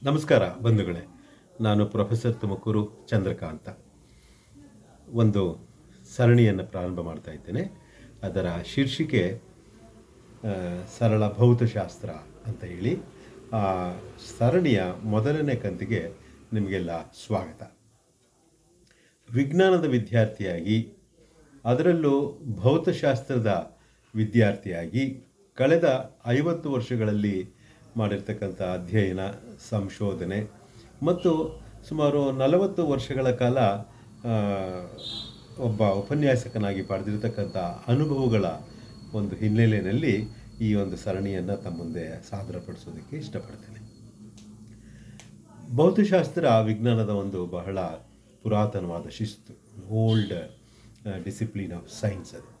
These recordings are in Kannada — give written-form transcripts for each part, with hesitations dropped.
ನಮಸ್ಕಾರ ಬಂಧುಗಳೇ. ನಾನು ಪ್ರೊಫೆಸರ್ ತುಮಕೂರು ಚಂದ್ರಕಾಂತ. ಒಂದು ಸರಣಿಯನ್ನು ಪ್ರಾರಂಭ ಮಾಡ್ತಾ ಇದ್ದೇನೆ. ಅದರ ಶೀರ್ಷಿಕೆ ಸರಳ ಭೌತಶಾಸ್ತ್ರ ಅಂತ ಹೇಳಿ. ಆ ಸರಣಿಯ ಮೊದಲನೇ ಕಂತಿಗೆ ನಿಮಗೆಲ್ಲ ಸ್ವಾಗತ. ವಿಜ್ಞಾನದ ವಿದ್ಯಾರ್ಥಿಯಾಗಿ, ಅದರಲ್ಲೂ ಭೌತಶಾಸ್ತ್ರದ ವಿದ್ಯಾರ್ಥಿಯಾಗಿ ಕಳೆದ 50 ವರ್ಷಗಳಲ್ಲಿ ಮಾಡಿರ್ತಕ್ಕಂಥ ಅಧ್ಯಯನ, ಸಂಶೋಧನೆ ಮತ್ತು ಸುಮಾರು 40 ವರ್ಷಗಳ ಕಾಲ ಒಬ್ಬ ಉಪನ್ಯಾಸಕನಾಗಿ ಪಡೆದಿರತಕ್ಕಂಥ ಅನುಭವಗಳ ಒಂದು ಹಿನ್ನೆಲೆಯಲ್ಲಿ ಈ ಒಂದು ಸರಣಿಯನ್ನು ತಮ್ಮ ಮುಂದೆ ಸಾದರಪಡಿಸೋದಕ್ಕೆ ಇಷ್ಟಪಡ್ತೇನೆ. ಭೌತಶಾಸ್ತ್ರ ವಿಜ್ಞಾನದ ಒಂದು ಬಹಳ ಪುರಾತನವಾದ ಶಿಸ್ತು, ಓಲ್ಡ್ ಡಿಸಿಪ್ಲಿನ್ ಆಫ್ ಸೈನ್ಸ್. ಅದು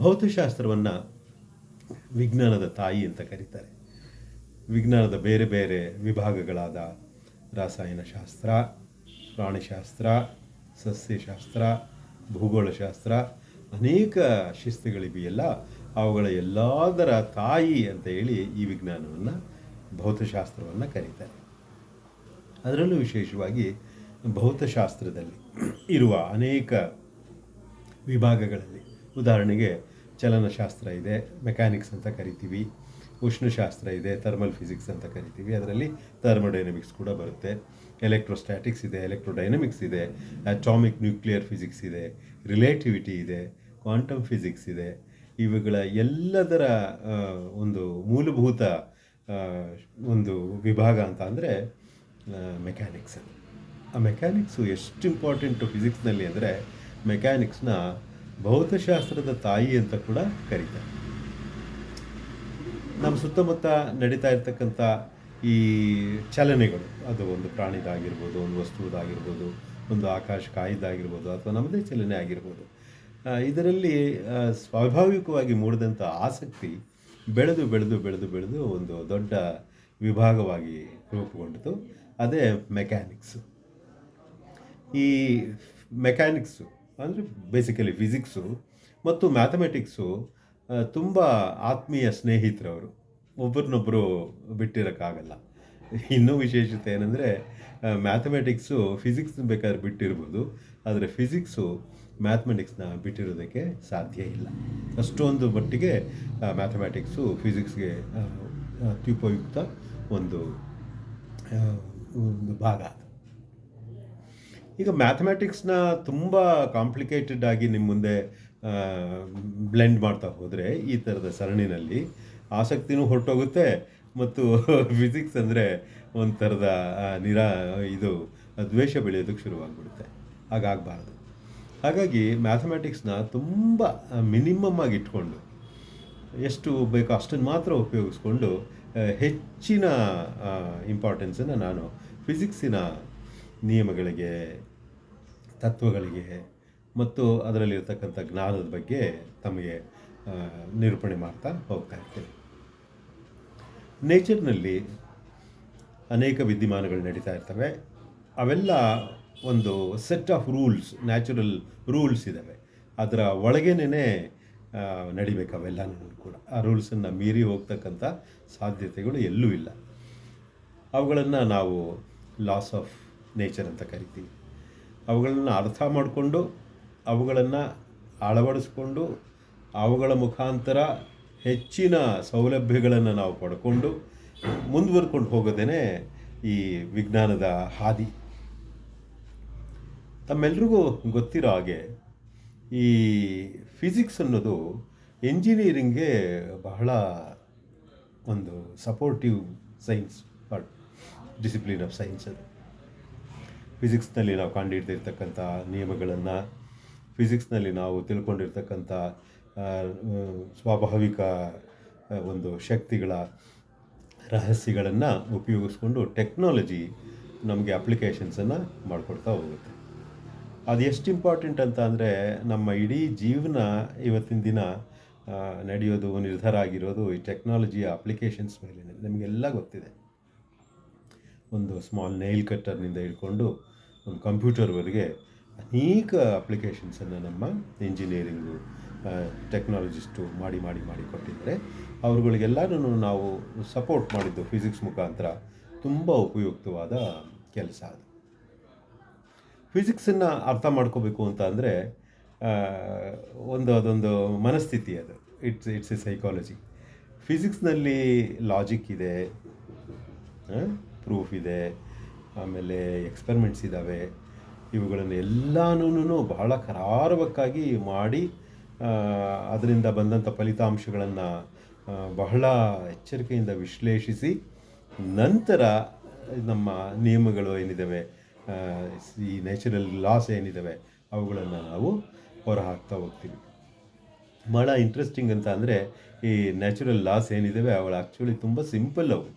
ಭೌತಶಾಸ್ತ್ರವನ್ನು ವಿಜ್ಞಾನದ ತಾಯಿ ಅಂತ ಕರೀತಾರೆ. ವಿಜ್ಞಾನದ ಬೇರೆ ಬೇರೆ ವಿಭಾಗಗಳಾದ ರಾಸಾಯನಶಾಸ್ತ್ರ, ಪ್ರಾಣಿಶಾಸ್ತ್ರ, ಸಸ್ಯಶಾಸ್ತ್ರ, ಭೂಗೋಳಶಾಸ್ತ್ರ, ಅನೇಕ ಶಿಸ್ತುಗಳಿವೆಯಲ್ಲ, ಅವುಗಳ ಎಲ್ಲದರ ತಾಯಿ ಅಂತ ಹೇಳಿ ಈ ವಿಜ್ಞಾನವನ್ನು, ಭೌತಶಾಸ್ತ್ರವನ್ನು ಕರೀತಾರೆ. ಅದರಲ್ಲೂ ವಿಶೇಷವಾಗಿ ಭೌತಶಾಸ್ತ್ರದಲ್ಲಿ ಇರುವ ಅನೇಕ ವಿಭಾಗಗಳಲ್ಲಿ, ಉದಾಹರಣೆಗೆ ಚಲನಶಾಸ್ತ್ರ ಇದೆ, ಮೆಕ್ಯಾನಿಕ್ಸ್ ಅಂತ ಕರಿತೀವಿ. ಉಷ್ಣಶಾಸ್ತ್ರ ಇದೆ, ಥರ್ಮಲ್ ಫಿಸಿಕ್ಸ್ ಅಂತ ಕರಿತೀವಿ. ಅದರಲ್ಲಿ ಥರ್ಮೋಡೈನಮಿಕ್ಸ್ ಕೂಡ ಬರುತ್ತೆ. ಎಲೆಕ್ಟ್ರೋಸ್ಟ್ಯಾಟಿಕ್ಸ್ ಇದೆ, ಎಲೆಕ್ಟ್ರೋಡೈನಮಿಕ್ಸ್ ಇದೆ, ಅಟಾಮಿಕ್ ನ್ಯೂಕ್ಲಿಯರ್ ಫಿಸಿಕ್ಸ್ ಇದೆ, ರಿಲೇಟಿವಿಟಿ ಇದೆ, ಕ್ವಾಂಟಮ್ ಫಿಸಿಕ್ಸ್ ಇದೆ. ಇವುಗಳ ಎಲ್ಲದರ ಒಂದು ಮೂಲಭೂತ ಒಂದು ವಿಭಾಗ ಅಂತ ಅಂದರೆ ಮೆಕ್ಯಾನಿಕ್ಸ್. ಆ ಮೆಕ್ಯಾನಿಕ್ಸು ಎಷ್ಟು ಇಂಪಾರ್ಟೆಂಟು ಫಿಸಿಕ್ಸ್ನಲ್ಲಿ ಅಂದರೆ, ಮೆಕ್ಯಾನಿಕ್ಸ್ನ ಭೌತಶಾಸ್ತ್ರದ ತಾಯಿ ಅಂತ ಕೂಡ ಕರೀತಾರೆ. ನಮ್ಮ ಸುತ್ತಮುತ್ತ ನಡೀತಾ ಇರ್ತಕ್ಕಂಥ ಈ ಚಲನೆಗಳು, ಅದು ಒಂದು ಪ್ರಾಣಿದಾಗಿರ್ಬೋದು, ಒಂದು ವಸ್ತುವುದಾಗಿರ್ಬೋದು, ಒಂದು ಆಕಾಶ ಕಾಯ್ದಾಗಿರ್ಬೋದು, ಅಥವಾ ನಮ್ಮದೇ ಚಲನೆ ಆಗಿರ್ಬೋದು, ಇದರಲ್ಲಿ ಸ್ವಾಭಾವಿಕವಾಗಿ ಮೂಡಿದಂಥ ಆಸಕ್ತಿ ಬೆಳೆದು ಬೆಳೆದು ಬೆಳೆದು ಬೆಳೆದು ಒಂದು ದೊಡ್ಡ ವಿಭಾಗವಾಗಿ ರೂಪುಗೊಂಡಿತು. ಅದೇ ಮೆಕ್ಯಾನಿಕ್ಸು. ಈ ಮೆಕ್ಯಾನಿಕ್ಸು ಅಂದರೆ ಬೇಸಿಕಲಿ ಫಿಸಿಕ್ಸು ಮತ್ತು ಮ್ಯಾಥಮೆಟಿಕ್ಸು ತುಂಬ ಆತ್ಮೀಯ ಸ್ನೇಹಿತರವರು, ಒಬ್ಬರನ್ನೊಬ್ಬರು ಬಿಟ್ಟಿರೋಕ್ಕಾಗಲ್ಲ. ಇನ್ನೂ ವಿಶೇಷತೆ ಏನಂದರೆ, ಮ್ಯಾಥಮೆಟಿಕ್ಸು ಫಿಸಿಕ್ಸ್ನ ಬೇಕಾದ್ರೆ ಬಿಟ್ಟಿರ್ಬೋದು, ಆದರೆ ಫಿಸಿಕ್ಸು ಮ್ಯಾಥಮೆಟಿಕ್ಸ್ನ ಬಿಟ್ಟಿರೋದಕ್ಕೆ ಸಾಧ್ಯ ಇಲ್ಲ. ಅಷ್ಟೊಂದು ಮಟ್ಟಿಗೆ ಮ್ಯಾಥಮೆಟಿಕ್ಸು ಫಿಸಿಕ್ಸ್ಗೆ ಅತ್ಯುಪಯುಕ್ತ ಒಂದು ಭಾಗ. ಈಗ ಮ್ಯಾಥಮೆಟಿಕ್ಸ್ನ ತುಂಬ ಕಾಂಪ್ಲಿಕೇಟೆಡ್ ಆಗಿ ನಿಮ್ಮ ಮುಂದೆ ಬ್ಲೆಂಡ್ ಮಾಡ್ತಾ ಹೋದರೆ, ಈ ಥರದ ಸರಣಿನಲ್ಲಿ ಆಸಕ್ತಿನೂ ಹೊರಟೋಗುತ್ತೆ ಮತ್ತು ಫಿಸಿಕ್ಸ್ ಅಂದರೆ ಒಂದು ಥರದ ದ್ವೇಷ ಬೆಳೆಯೋದಕ್ಕೆ ಶುರುವಾಗ್ಬಿಡುತ್ತೆ. ಹಾಗಾಗಬಾರ್ದು. ಹಾಗಾಗಿ ಮ್ಯಾಥಮೆಟಿಕ್ಸ್ನ ತುಂಬ ಮಿನಿಮಮ್ ಆಗಿ ಇಟ್ಕೊಂಡು, ಎಷ್ಟು ಬೇಕೋ ಅಷ್ಟನ್ನು ಮಾತ್ರ ಉಪಯೋಗಿಸ್ಕೊಂಡು, ಹೆಚ್ಚಿನ ಇಂಪಾರ್ಟೆನ್ಸನ್ನು ನಾನು ಫಿಸಿಕ್ಸಿನ ನಿಯಮಗಳಿಗೆ, ತತ್ವಗಳಿಗೆ ಮತ್ತು ಅದರಲ್ಲಿರ್ತಕ್ಕಂಥ ಜ್ಞಾನದ ಬಗ್ಗೆ ತಮಗೆ ನಿರೂಪಣೆ ಮಾಡ್ತಾ ಹೋಗ್ತಾ ಇರ್ತೇನೆ. ನೇಚರ್ನಲ್ಲಿ ಅನೇಕ ವಿದ್ಯಮಾನಗಳು ನಡೀತಾ ಇರ್ತವೆ. ಅವೆಲ್ಲ ಒಂದು set of rules, natural rules ಇದ್ದಾವೆ. ಅದರ ಒಳಗೇನೆ ನಡಿಬೇಕು ಅವೆಲ್ಲನೂ ಕೂಡ. ಆ ರೂಲ್ಸನ್ನು ಮೀರಿ ಹೋಗ್ತಕ್ಕಂಥ ಸಾಧ್ಯತೆಗಳು ಎಲ್ಲೂ ಇಲ್ಲ. ಅವುಗಳನ್ನು ನಾವು ಲಾಸ್ ಆಫ್ ನೇಚರ್ ಅಂತ ಕರಿತೀವಿ. ಅವುಗಳನ್ನು ಅರ್ಥ ಮಾಡಿಕೊಂಡು, ಅವುಗಳನ್ನು ಅಳವಡಿಸ್ಕೊಂಡು, ಅವುಗಳ ಮುಖಾಂತರ ಹೆಚ್ಚಿನ ಸೌಲಭ್ಯಗಳನ್ನು ನಾವು ಪಡ್ಕೊಂಡು ಮುಂದುವರ್ಕೊಂಡು ಹೋಗೋದೇ ಈ ವಿಜ್ಞಾನದ ಹಾದಿ. ತಮ್ಮೆಲ್ರಿಗೂ ಗೊತ್ತಿರೋ ಹಾಗೆ ಈ ಫಿಸಿಕ್ಸ್ ಅನ್ನೋದು ಎಂಜಿನಿಯರಿಂಗ್ಗೆ ಬಹಳ ಒಂದು supportive science, discipline of science. ಅದು ಫಿಸಿಕ್ಸ್ನಲ್ಲಿ ನಾವು ಕಂಡುಹಿಡಿದಿರ್ತಕ್ಕಂಥ ನಿಯಮಗಳನ್ನು, ಫಿಸಿಕ್ಸ್ನಲ್ಲಿ ನಾವು ತಿಳ್ಕೊಂಡಿರ್ತಕ್ಕಂಥ ಸ್ವಾಭಾವಿಕ ಒಂದು ಶಕ್ತಿಗಳ ರಹಸ್ಯಗಳನ್ನು ಉಪಯೋಗಿಸ್ಕೊಂಡು ಟೆಕ್ನಾಲಜಿ ನಮಗೆ ಅಪ್ಲಿಕೇಶನ್ಸನ್ನು ಮಾಡಿಕೊಡ್ತಾ ಹೋಗುತ್ತೆ. ಅದು ಎಷ್ಟು ಇಂಪಾರ್ಟೆಂಟ್ ಅಂತ ಅಂದರೆ, ನಮ್ಮ ಇಡೀ ಜೀವನ ಇವತ್ತಿನ ದಿನ ನಡೆಯೋದು, ನಿರ್ಧಾರ ಆಗಿರೋದು ಈ ಟೆಕ್ನಾಲಜಿಯ ಅಪ್ಲಿಕೇಶನ್ಸ್ ಮೇಲೆ. ನಮಗೆಲ್ಲ ಗೊತ್ತಿದೆ. ಒಂದು ಸ್ಮಾಲ್ ನೈಲ್ ಕಟ್ಟರ್ನಿಂದ ಹಿಡ್ಕೊಂಡು ಒಂದು ಕಂಪ್ಯೂಟರ್ವರೆಗೆ ಅನೇಕ ಅಪ್ಲಿಕೇಶನ್ಸನ್ನು ನಮ್ಮ ಇಂಜಿನಿಯರಿಂಗು ಟೆಕ್ನಾಲಜಿಸ್ಟು ಮಾಡಿ ಮಾಡಿ ಮಾಡಿ ಕೊಟ್ಟಿದ್ದಾರೆ. ಅವ್ರುಗಳಿಗೆಲ್ಲನೂ ನಾವು ಸಪೋರ್ಟ್ ಮಾಡಿದ್ದು ಫಿಸಿಕ್ಸ್ ಮುಖಾಂತರ ತುಂಬ ಉಪಯುಕ್ತವಾದ ಕೆಲಸ ಅದು. ಫಿಸಿಕ್ಸನ್ನು ಅರ್ಥ ಮಾಡ್ಕೋಬೇಕು ಅಂತ ಅಂದರೆ ಅದೊಂದು ಮನಸ್ಥಿತಿ ಅದು. It's a psychology. ಫಿಸಿಕ್ಸ್ನಲ್ಲಿ ಲಾಜಿಕ್ ಇದೆ, ಪ್ರೂಫ್ ಇದೆ, ಆಮೇಲೆ ಎಕ್ಸ್ಪೆರಿಮೆಂಟ್ಸ್ ಇದ್ದಾವೆ. ಇವುಗಳನ್ನು ಎಲ್ಲನೂ ಬಹಳ ಕರಾರುವಕ್ಕಾಗಿ ಮಾಡಿ ಅದರಿಂದ ಬಂದಂಥ ಫಲಿತಾಂಶಗಳನ್ನು ಬಹಳ ಎಚ್ಚರಿಕೆಯಿಂದ ವಿಶ್ಲೇಷಿಸಿ ನಂತರ ನಮ್ಮ ನಿಯಮಗಳು ಏನಿದ್ದಾವೆ, ಈ ನ್ಯಾಚುರಲ್ ಲಾಸ್ ಏನಿದ್ದಾವೆ ಅವುಗಳನ್ನು ನಾವು ಹೊರಹಾಕ್ತಾ ಹೋಗ್ತೀವಿ. ಭಾಳ ಇಂಟ್ರೆಸ್ಟಿಂಗ್ ಅಂತ ಅಂದರೆ ಈ ನ್ಯಾಚುರಲ್ ಲಾಸ್ ಏನಿದ್ದಾವೆ ಅವುಗಳು ಆ್ಯಕ್ಚುಲಿ ತುಂಬ ಸಿಂಪಲ್. ಅವು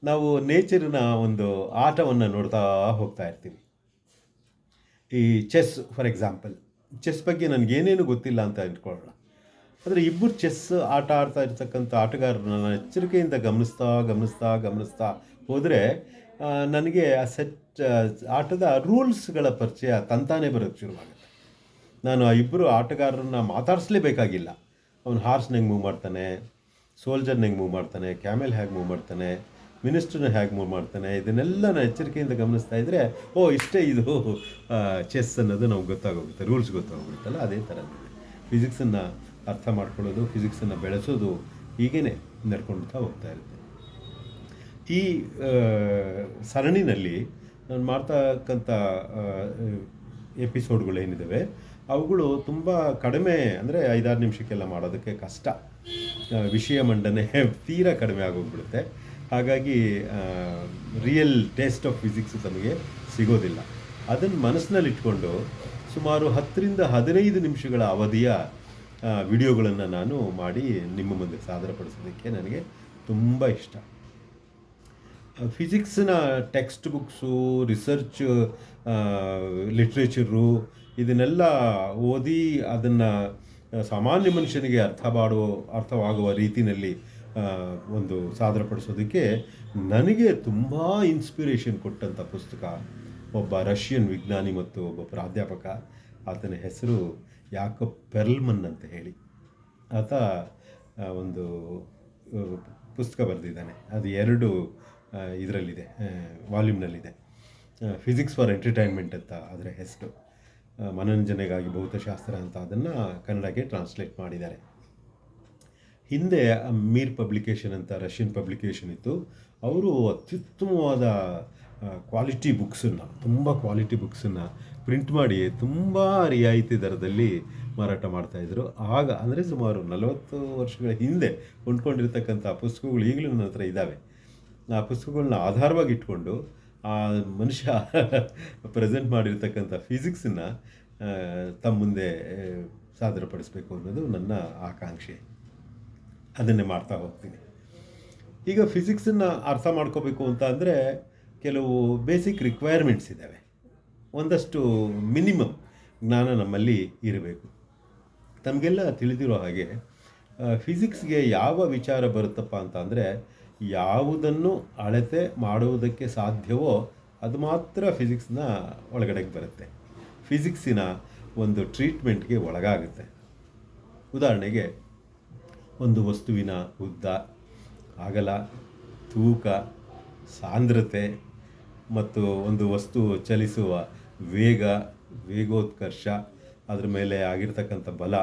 ನಾವು ನೇಚರಿನ ಒಂದು ಆಟವನ್ನು ನೋಡ್ತಾ ಹೋಗ್ತಾ ಇರ್ತೀವಿ. ಈ ಚೆಸ್ ಫಾರ್ ಎಕ್ಸಾಂಪಲ್, ಚೆಸ್ ಬಗ್ಗೆ ನನಗೇನೇನು ಗೊತ್ತಿಲ್ಲ ಅಂತ ಇಟ್ಕೊಳ್ಳೋಣ. ಆದರೆ ಇಬ್ಬರು ಚೆಸ್ ಆಟ ಆಡ್ತಾ ಇರ್ತಕ್ಕಂಥ ಆಟಗಾರರನ್ನ ಎಚ್ಚರಿಕೆಯಿಂದ ಗಮನಿಸ್ತಾ ಹೋದರೆ ನನಗೆ ಆ ಆಟದ ರೂಲ್ಸ್ಗಳ ಪರಿಚಯ ತಂತಾನೇ ಬರೋಕ್ಕೆ ಶುರುವಾಗುತ್ತೆ. ನಾನು ಆ ಇಬ್ಬರು ಆಟಗಾರರನ್ನ ಮಾತಾಡಿಸ್ಲೇಬೇಕಾಗಿಲ್ಲ. ಅವನು ಹಾರ್ಸ್ನ ಹೆಂಗೆ ಮೂವ್ ಮಾಡ್ತಾನೆ, ಸೋಲ್ಜರ್ನ ಹೆಂಗೆ ಮೂವ್ ಮಾಡ್ತಾನೆ, ಕ್ಯಾಮೆಲ್ ಹೇಗೆ ಮೂವ್ ಮಾಡ್ತಾನೆ, ಮಿನಿಸ್ಟ್ರನ್ನ ಹೇಗೆ ಮೂವ್ ಮಾಡ್ತಾನೆ, ಇದನ್ನೆಲ್ಲ ನಾನು ಎಚ್ಚರಿಕೆಯಿಂದ ಗಮನಿಸ್ತಾ ಇದ್ದರೆ ಇಷ್ಟೇ ಇದು ಚೆಸ್ ಅನ್ನೋದು ನಮ್ಗೆ ಗೊತ್ತಾಗೋಗುತ್ತೆ, ರೂಲ್ಸ್ ಗೊತ್ತಾಗೋಗುತ್ತಲ್ಲ. ಅದೇ ಥರ ಫಿಸಿಕ್ಸನ್ನು ಅರ್ಥ ಮಾಡ್ಕೊಳ್ಳೋದು, ಫಿಸಿಕ್ಸನ್ನು ಬೆಳೆಸೋದು ಹೀಗೇ ನಡ್ಕೊಳ್ತಾ ಹೋಗ್ತಾ ಇರುತ್ತೆ. ಈ ಸರಣಿನಲ್ಲಿ ನಾನು ಮಾಡ್ತಕ್ಕಂಥ ಎಪಿಸೋಡ್ಗಳೇನಿದ್ದಾವೆ ಅವುಗಳು ತುಂಬ ಕಡಿಮೆ, ಅಂದರೆ 5-6 ನಿಮಿಷಕ್ಕೆಲ್ಲ ಮಾಡೋದಕ್ಕೆ ಕಷ್ಟ. ವಿಷಯ ಮಂಡನೆ ತೀರಾ ಕಡಿಮೆ ಆಗೋಗ್ಬಿಡುತ್ತೆ. ಹಾಗಾಗಿ ರಿಯಲ್ ಟೇಸ್ಟ್ ಆಫ್ ಫಿಸಿಕ್ಸ್ ನಮಗೆ ಸಿಗೋದಿಲ್ಲ. ಅದನ್ನು ಮನಸ್ಸಿನಲ್ಲಿಟ್ಕೊಂಡು ಸುಮಾರು 10-15 ನಿಮಿಷಗಳ ಅವಧಿಯ ವಿಡಿಯೋಗಳನ್ನು ನಾನು ಮಾಡಿ ನಿಮ್ಮ ಮುಂದೆ ಸಾದರಪಡಿಸೋದಕ್ಕೆ ನನಗೆ ತುಂಬ ಇಷ್ಟ. ಫಿಸಿಕ್ಸ್ನ ಟೆಕ್ಸ್ಟ್ ಬುಕ್ಸು, ರಿಸರ್ಚ್ ಲಿಟ್ರೇಚರು ಇದನ್ನೆಲ್ಲ ಓದಿ ಅದನ್ನು ಸಾಮಾನ್ಯ ಮನುಷ್ಯನಿಗೆ ಅರ್ಥವಾಗುವ ರೀತಿಯಲ್ಲಿ ಒಂದು ಸಾದರಪಡಿಸೋದಕ್ಕೆ ನನಗೆ ತುಂಬ ಇನ್ಸ್ಪಿರೇಷನ್ ಕೊಟ್ಟಂಥ ಪುಸ್ತಕ ಒಬ್ಬ ರಷ್ಯನ್ ವಿಜ್ಞಾನಿ ಮತ್ತು ಒಬ್ಬ ಪ್ರಾಧ್ಯಾಪಕ. ಆತನ ಹೆಸರು ಯಾಕಬ್ ಪೆರ್ಲ್ಮನ್ ಅಂತ ಹೇಳಿ. ಆತ ಒಂದು ಪುಸ್ತಕ ಬರೆದಿದ್ದಾನೆ. ಅದು 2 ಇದರಲ್ಲಿದೆ, ವಾಲ್ಯೂಮ್ನಲ್ಲಿದೆ. ಫಿಸಿಕ್ಸ್ ಫಾರ್ ಎಂಟರ್ಟೈನ್ಮೆಂಟ್ ಅಂತ ಅದರ ಹೆಸರು. ಮನೋರಂಜನೆಗಾಗಿ ಭೌತಶಾಸ್ತ್ರ ಅಂತ ಅದನ್ನು ಕನ್ನಡಕ್ಕೆ ಟ್ರಾನ್ಸ್ಲೇಟ್ ಮಾಡಿದ್ದಾರೆ. ಹಿಂದೆ ಮೀರ್ ಪಬ್ಲಿಕೇಶನ್ ಅಂತ ರಷ್ಯನ್ ಪಬ್ಲಿಕೇಶನ್ ಇತ್ತು. ಅವರು ಅತ್ಯುತ್ತಮವಾದ ತುಂಬ ಕ್ವಾಲಿಟಿ ಬುಕ್ಸನ್ನು ಪ್ರಿಂಟ್ ಮಾಡಿ ತುಂಬ ರಿಯಾಯಿತಿ ದರದಲ್ಲಿ ಮಾರಾಟ ಮಾಡ್ತಾಯಿದ್ರು. ಆಗ ಅಂದರೆ ಸುಮಾರು 40 ವರ್ಷಗಳ ಹಿಂದೆ ಕೊಂಡ್ಕೊಂಡಿರ್ತಕ್ಕಂಥ ಪುಸ್ತಕಗಳು ಈಗಲೂ ನನ್ನ ಹತ್ರ ಇದ್ದಾವೆ. ಆ ಪುಸ್ತಕಗಳನ್ನ ಆಧಾರವಾಗಿ ಇಟ್ಕೊಂಡು ಆ ಮನುಷ್ಯ ಪ್ರೆಸೆಂಟ್ ಮಾಡಿರ್ತಕ್ಕಂಥ ಫಿಸಿಕ್ಸನ್ನು ತಮ್ಮ ಮುಂದೆ ಸಾದರಪಡಿಸಬೇಕು ಅನ್ನೋದು ನನ್ನ ಆಕಾಂಕ್ಷೆ. ಅದನ್ನೇ ಮಾಡ್ತಾ ಹೋಗ್ತೀನಿ. ಈಗ ಫಿಸಿಕ್ಸನ್ನು ಅರ್ಥ ಮಾಡ್ಕೋಬೇಕು ಅಂತ ಅಂದರೆ ಕೆಲವು ಬೇಸಿಕ್ ರಿಕ್ವೈರ್ಮೆಂಟ್ಸ್ ಇದ್ದಾವೆ. ಒಂದಷ್ಟು ಮಿನಿಮಮ್ ಜ್ಞಾನ ನಮ್ಮಲ್ಲಿ ಇರಬೇಕು. ತಮಗೆಲ್ಲ ತಿಳಿದಿರೋ ಹಾಗೆ ಫಿಸಿಕ್ಸ್ಗೆ ಯಾವ ವಿಚಾರ ಬರುತ್ತಪ್ಪ ಅಂತ ಅಂದರೆ, ಯಾವುದನ್ನು ಅಳತೆ ಮಾಡುವುದಕ್ಕೆ ಸಾಧ್ಯವೋ ಅದು ಮಾತ್ರ ಫಿಸಿಕ್ಸ್ನ ಒಳಗಡೆಗೆ ಬರುತ್ತೆ, ಫಿಸಿಕ್ಸಿನ ಒಂದು ಟ್ರೀಟ್ಮೆಂಟ್ಗೆ ಒಳಗಾಗುತ್ತೆ. ಉದಾಹರಣೆಗೆ, ಒಂದು ವಸ್ತುವಿನ ಉದ್ದ, ಅಗಲ, ತೂಕ, ಸಾಂದ್ರತೆ ಮತ್ತು ಒಂದು ವಸ್ತು ಚಲಿಸುವ ವೇಗೋತ್ಕರ್ಷ, ಅದ್ರ ಮೇಲೆ ಆಗಿರ್ತಕ್ಕಂಥ ಬಲ,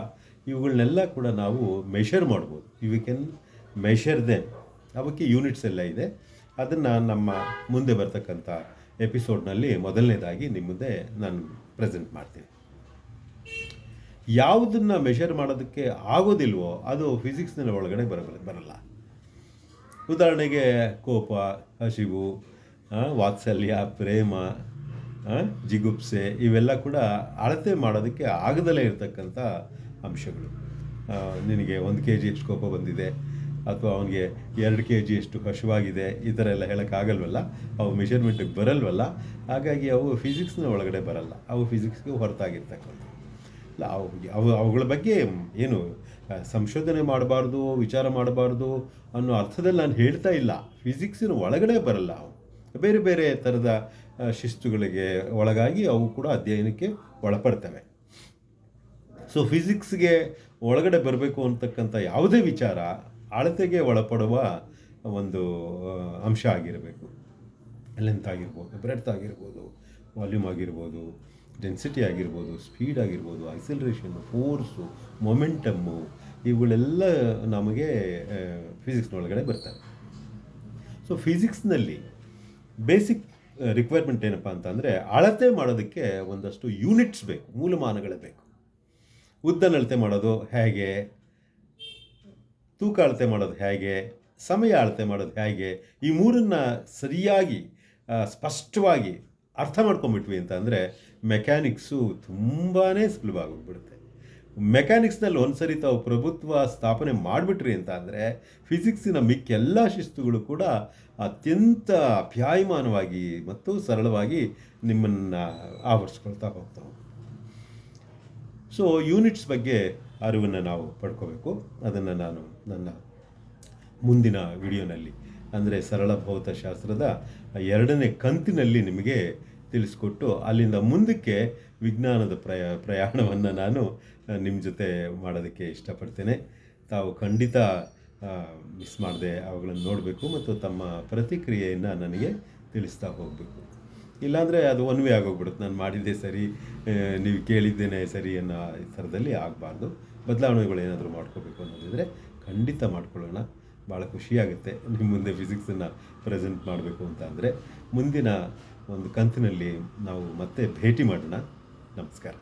ಇವುಗಳನ್ನೆಲ್ಲ ಕೂಡ ನಾವು ಮೆಷರ್ ಮಾಡ್ಬೋದು. We can measure them. ಅವಕ್ಕೆ ಯೂನಿಟ್ಸ್ ಎಲ್ಲ ಇದೆ. ಅದನ್ನು ನಮ್ಮ ಮುಂದೆ ಬರ್ತಕ್ಕಂಥ ಎಪಿಸೋಡ್ನಲ್ಲಿ ಮೊದಲನೇದಾಗಿ ನಿಮ್ಮ ಮುಂದೆ ನಾನು ಪ್ರೆಸೆಂಟ್ ಮಾಡ್ತೀನಿ. ಯಾವುದನ್ನು ಮೆಷರ್ ಮಾಡೋದಕ್ಕೆ ಆಗೋದಿಲ್ವೋ ಅದು ಫಿಸಿಕ್ಸ್ನ ಒಳಗಡೆ ಬರಲ್ಲ. ಉದಾಹರಣೆಗೆ ಕೋಪ, ಹಸಿವು, ವಾತ್ಸಲ್ಯ, ಪ್ರೇಮ, ಜಿಗುಪ್ಸೆ ಇವೆಲ್ಲ ಕೂಡ ಅಳತೆ ಮಾಡೋದಕ್ಕೆ ಆಗದಲ್ಲೇ ಇರತಕ್ಕಂಥ ಅಂಶಗಳು. ನಿನಗೆ 1 kg ಎಷ್ಟು ಕೋಪ ಬಂದಿದೆ ಅಥವಾ ಅವನಿಗೆ 2 kg ಎಷ್ಟು ಹಸಿವಾಗಿದೆ, ಈ ಥರ ಎಲ್ಲ ಹೇಳೋಕ್ಕಾಗಲ್ವಲ್ಲ, ಅವು ಮೆಷರ್ಮೆಂಟಿಗೆ ಬರಲ್ವಲ್ಲ. ಹಾಗಾಗಿ ಅವು ಫಿಸಿಕ್ಸ್ನ ಒಳಗಡೆ ಬರಲ್ಲ, ಅವು ಫಿಸಿಕ್ಸ್ಗೆ ಹೊರತಾಗಿರ್ತಕ್ಕಂಥ. ಅವುಗಳ ಬಗ್ಗೆ ಏನು ಸಂಶೋಧನೆ ಮಾಡಬಾರ್ದು, ವಿಚಾರ ಮಾಡಬಾರ್ದು ಅನ್ನೋ ಅರ್ಥದಲ್ಲಿ ನಾನು ಹೇಳ್ತಾ ಇಲ್ಲ. ಫಿಸಿಕ್ಸಿನ ಒಳಗಡೆ ಬರಲ್ಲ. ಅವು ಬೇರೆ ಬೇರೆ ಥರದ ಶಿಸ್ತುಗಳಿಗೆ ಒಳಗಾಗಿ ಅವು ಕೂಡ ಅಧ್ಯಯನಕ್ಕೆ ಒಳಪಡ್ತವೆ. ಸೊ ಫಿಸಿಕ್ಸ್ಗೆ ಒಳಗಡೆ ಬರಬೇಕು ಅಂತಕ್ಕಂಥ ಯಾವುದೇ ವಿಚಾರ ಅಳತೆಗೆ ಒಳಪಡುವ ಒಂದು ಅಂಶ ಆಗಿರಬೇಕು. ಲೆಂತ್ ಆಗಿರ್ಬೋದು, ಬ್ರೆಡ್ತ್ ಆಗಿರ್ಬೋದು, ವಾಲ್ಯೂಮ್ ಆಗಿರ್ಬೋದು, ಡೆನ್ಸಿಟಿ ಆಗಿರ್ಬೋದು, ಸ್ಪೀಡ್ ಆಗಿರ್ಬೋದು, ಆಕ್ಸಿಲರೇಷನ್ನು, ಫೋರ್ಸು, ಮೊಮೆಂಟಮ್ಮು, ಇವುಗಳೆಲ್ಲ ನಮಗೆ ಫಿಸಿಕ್ಸ್ನೊಳಗಡೆ ಬರ್ತವೆ. ಸೊ ಫಿಸಿಕ್ಸ್ನಲ್ಲಿ ಬೇಸಿಕ್ ರಿಕ್ವೈರ್ಮೆಂಟ್ ಏನಪ್ಪ ಅಂತಂದರೆ, ಅಳತೆ ಮಾಡೋದಕ್ಕೆ ಒಂದಷ್ಟು ಯೂನಿಟ್ಸ್ ಬೇಕು, ಮೂಲಮಾನಗಳೇ ಬೇಕು. ಉದ್ದನ ಅಳತೆ ಮಾಡೋದು ಹೇಗೆ, ತೂಕ ಅಳತೆ ಮಾಡೋದು ಹೇಗೆ, ಸಮಯ ಅಳತೆ ಮಾಡೋದು ಹೇಗೆ, ಈ ಮೂರನ್ನು ಸರಿಯಾಗಿ ಸ್ಪಷ್ಟವಾಗಿ ಅರ್ಥ ಮಾಡ್ಕೊಂಬಿಟ್ವಿ ಅಂತಂದರೆ ಮೆಕ್ಯಾನಿಕ್ಸು ತುಂಬಾ ಸುಲಭ ಆಗೋಗ್ಬಿಡುತ್ತೆ. ಮೆಕ್ಯಾನಿಕ್ಸ್ನಲ್ಲಿ ಒಂದು ಸರಿ ತಾವು ಪ್ರಭುತ್ವ ಸ್ಥಾಪನೆ ಮಾಡಿಬಿಟ್ರಿ ಅಂತ ಅಂದರೆ ಫಿಸಿಕ್ಸಿನ ಮಿಕ್ಕೆಲ್ಲ ಶಿಸ್ತುಗಳು ಕೂಡ ಅತ್ಯಂತ ಅಪ್ಯಾಯಮಾನವಾಗಿ ಮತ್ತು ಸರಳವಾಗಿ ನಿಮ್ಮನ್ನು ಆವರಿಸ್ಕೊಳ್ತಾ ಹೋಗ್ತಾವೆ. ಸೊ ಯೂನಿಟ್ಸ್ ಬಗ್ಗೆ ಅರಿವನ್ನು ನಾವು ಪಡ್ಕೋಬೇಕು. ಅದನ್ನು ನಾನು ನನ್ನ ಮುಂದಿನ ವಿಡಿಯೋನಲ್ಲಿ, ಅಂದರೆ ಸರಳ ಭೌತಶಾಸ್ತ್ರದ 2ನೇ ಕಂತಿನಲ್ಲಿ ನಿಮಗೆ ತಿಳಿಸ್ಕೊಟ್ಟು ಅಲ್ಲಿಂದ ಮುಂದಕ್ಕೆ ವಿಜ್ಞಾನದ ಪ್ರಯಾಣವನ್ನು ನಾನು ನಿಮ್ಮ ಜೊತೆ ಮಾಡೋದಕ್ಕೆ ಇಷ್ಟಪಡ್ತೇನೆ. ತಾವು ಖಂಡಿತ ಮಿಸ್ ಮಾಡದೆ ಅವುಗಳನ್ನು ನೋಡಬೇಕು ಮತ್ತು ತಮ್ಮ ಪ್ರತಿಕ್ರಿಯೆಯನ್ನು ನನಗೆ ತಿಳಿಸ್ತಾ ಹೋಗಬೇಕು. ಇಲ್ಲಾಂದರೆ ಅದು ಒನ್ ವೇ ಆಗೋಗ್ಬಿಡುತ್ತೆ, ನಾನು ಮಾಡಿದ್ದೇ ಸರಿ, ನೀವು ಕೇಳಿದ್ದೇನೆ ಸರಿ ಅನ್ನೋ ಈ ಥರದಲ್ಲಿ ಆಗಬಾರ್ದು. ಬದಲಾವಣೆಗಳು ಏನಾದರೂ ಮಾಡ್ಕೋಬೇಕು ಅನ್ನೋದಿದ್ರೆ ಖಂಡಿತ ಮಾಡ್ಕೊಳ್ಳೋಣ. ಭಾಳ ಖುಷಿಯಾಗುತ್ತೆ ನಿಮ್ಮ ಮುಂದೆ ಫಿಸಿಕ್ಸನ್ನು ಪ್ರೆಸೆಂಟ್ ಮಾಡಬೇಕು ಅಂತ ಅಂದರೆ. ಮುಂದಿನ ಒಂದು ಕಂತಿನಲ್ಲಿ ನಾವು ಮತ್ತೆ ಭೇಟಿ ಮಾಡೋಣ. ನಮಸ್ಕಾರ.